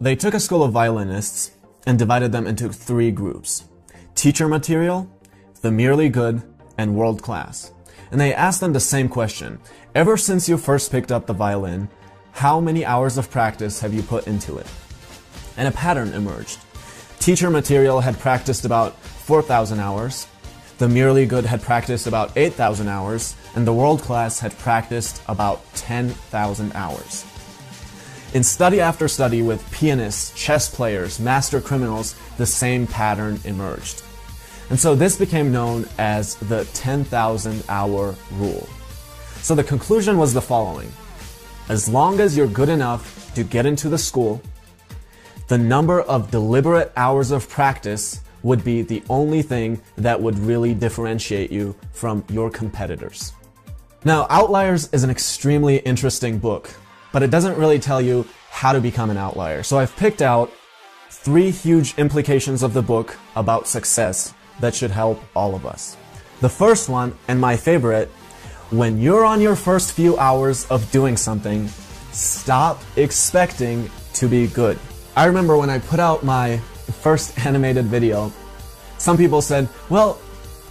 They took a school of violinists and divided them into 3 groups: teacher material, the merely good, and world class. And they asked them the same question: ever since you first picked up the violin, how many hours of practice have you put into it? And a pattern emerged. Teacher material had practiced about 4,000 hours, the merely good had practiced about 8,000 hours, and the world class had practiced about 10,000 hours. In study after study with pianists, chess players, master criminals, the same pattern emerged. And so this became known as the 10,000 hour rule. So the conclusion was the following: as long as you're good enough to get into the school, the number of deliberate hours of practice would be the only thing that would really differentiate you from your competitors. Now, Outliers is an extremely interesting book, but it doesn't really tell you how to become an outlier. So I've picked out 3 huge implications of the book about success that should help all of us. The first one, and my favorite: when you're on your first few hours of doing something, stop expecting to be good. I remember when I put out my first animated video, some people said, well,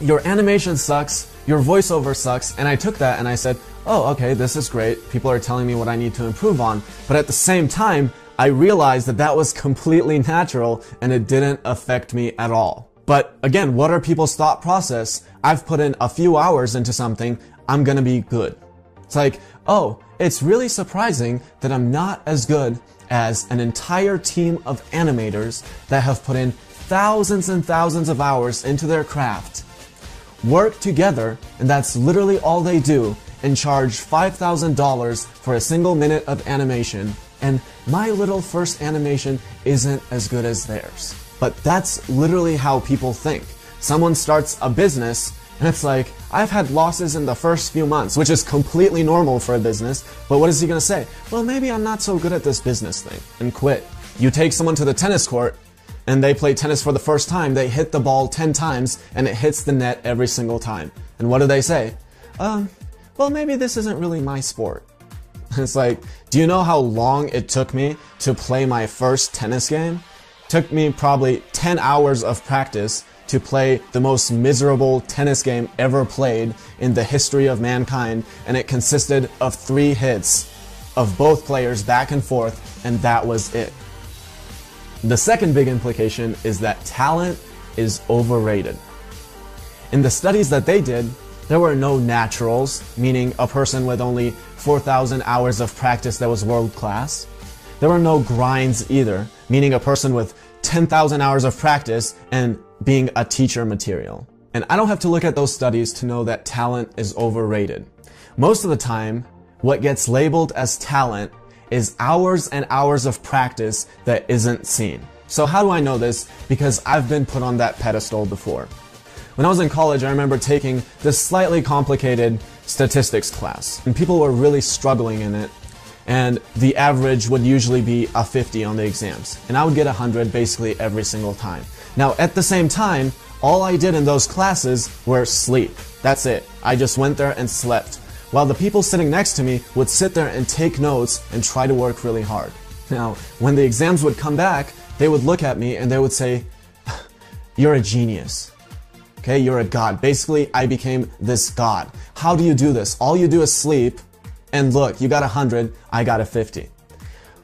your animation sucks, your voiceover sucks, and I took that and I said, oh, okay, this is great. People are telling me what I need to improve on. But at the same time, I realized that that was completely natural and it didn't affect me at all. But again, what are people's thought process? I've put in a few hours into something, I'm gonna be good. It's like, oh, it's really surprising that I'm not as good as an entire team of animators that have put in thousands and thousands of hours into their craft, work together, and that's literally all they do, and charge $5,000 for a single minute of animation, and my little first animation isn't as good as theirs. But that's literally how people think. Someone starts a business, and it's like, I've had losses in the first few months, which is completely normal for a business, but what is he gonna say? Well, maybe I'm not so good at this business thing, and quit. You take someone to the tennis court, and they play tennis for the first time, they hit the ball 10 times, and it hits the net every single time. And what do they say? Well, maybe this isn't really my sport. It's like, do you know how long it took me to play my first tennis game? It took me probably 10 hours of practice to play the most miserable tennis game ever played in the history of mankind, and it consisted of 3 hits of both players back and forth, and that was it. The second big implication is that talent is overrated. In the studies that they did, there were no naturals, meaning a person with only 4,000 hours of practice that was world class. There were no grinds either, meaning a person with 10,000 hours of practice and being a teacher material. And I don't have to look at those studies to know that talent is overrated. Most of the time, what gets labeled as talent is hours and hours of practice that isn't seen. So how do I know this? Because I've been put on that pedestal before. When I was in college, I remember taking this slightly complicated statistics class, and people were really struggling in it, and the average would usually be a 50 on the exams, and I would get 100 basically every single time. Now, at the same time, all I did in those classes were sleep. That's it. I just went there and slept, while the people sitting next to me would sit there and take notes and try to work really hard. Now, when the exams would come back, they would look at me and they would say, you're a genius. Okay, you're a god. Basically, I became this god. How do you do this? All you do is sleep, and look, you got 100, I got a 50.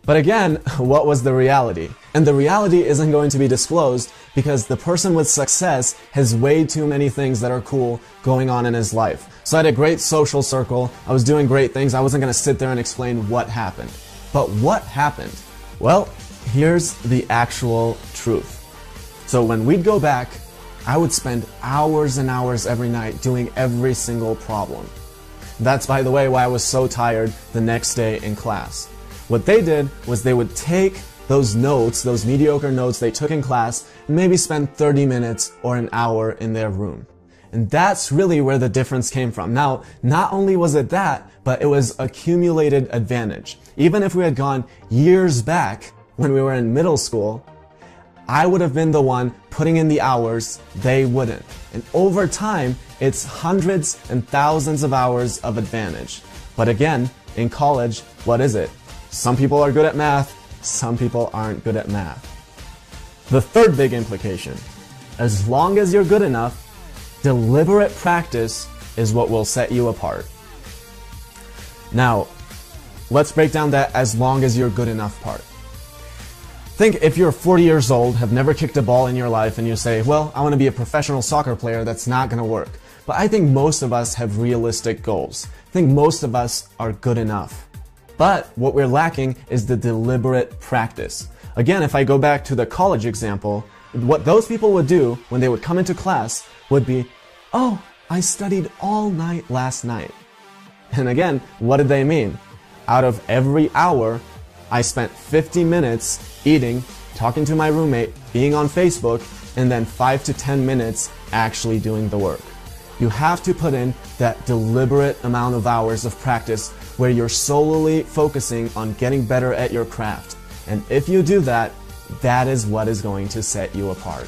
But again, what was the reality? And the reality isn't going to be disclosed because the person with success has way too many things that are cool going on in his life. So I had a great social circle, I was doing great things, I wasn't going to sit there and explain what happened. But what happened? Well, here's the actual truth. So when we'd go back, I would spend hours and hours every night doing every single problem. That's, by the way, why I was so tired the next day in class. What they did was they would take those notes, those mediocre notes they took in class, and maybe spend 30 minutes or an hour in their room. And that's really where the difference came from. Now, not only was it that, but it was accumulated advantage. Even if we had gone years back when we were in middle school, I would have been the one putting in the hours, they wouldn't. And over time, it's hundreds and thousands of hours of advantage. But again, in college, what is it? Some people are good at math, some people aren't good at math. The third big implication, as long as you're good enough, deliberate practice is what will set you apart. Now, let's break down that as long as you're good enough part. Think if you're 40 years old, have never kicked a ball in your life, and you say, well, I want to be a professional soccer player, that's not going to work. But I think most of us have realistic goals. I think most of us are good enough. But what we're lacking is the deliberate practice. Again, if I go back to the college example, what those people would do when they would come into class would be, oh, I studied all night last night. And again, what did they mean? Out of every hour, I spent 50 minutes eating, talking to my roommate, being on Facebook, and then 5 to 10 minutes actually doing the work. You have to put in that deliberate amount of hours of practice where you're solely focusing on getting better at your craft. And if you do that, that is what is going to set you apart.